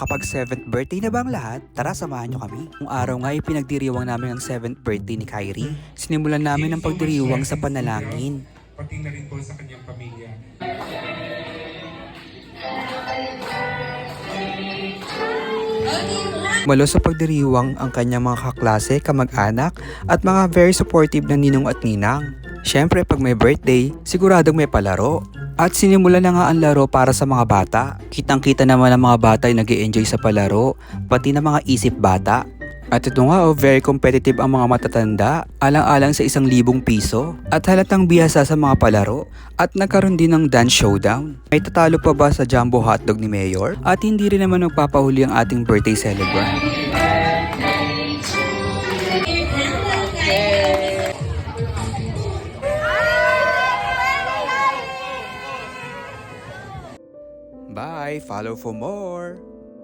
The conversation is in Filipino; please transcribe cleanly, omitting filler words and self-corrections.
Kapag 7th birthday na ba ang lahat, tara samahan nyo kami. Nung araw nga ay pinagdiriwang namin ang 7th birthday ni Kyrie. Sinimulan namin ang pagdiriwang sa panalangin. Pati na rin po sa kanyang pamilya. Malo sa pagdiriwang ang kanyang mga kaklase, kamag-anak at mga very supportive na ninong at ninang. Siyempre pag may birthday, siguradong may palaro. At sinimula na nga ang laro para sa mga bata. Kitang-kita naman ang mga bata ay nag-i-enjoy sa palaro, pati na mga isip bata. At ito nga very competitive ang mga matatanda, alang-alang sa 1,000 piso. At halatang bihasa sa mga palaro. At nagkaroon din ng dance showdown. May tatalo pa ba sa jumbo hotdog ni Mayor? At hindi rin naman magpapahuli ang ating birthday celebrant. Bye! Follow for more!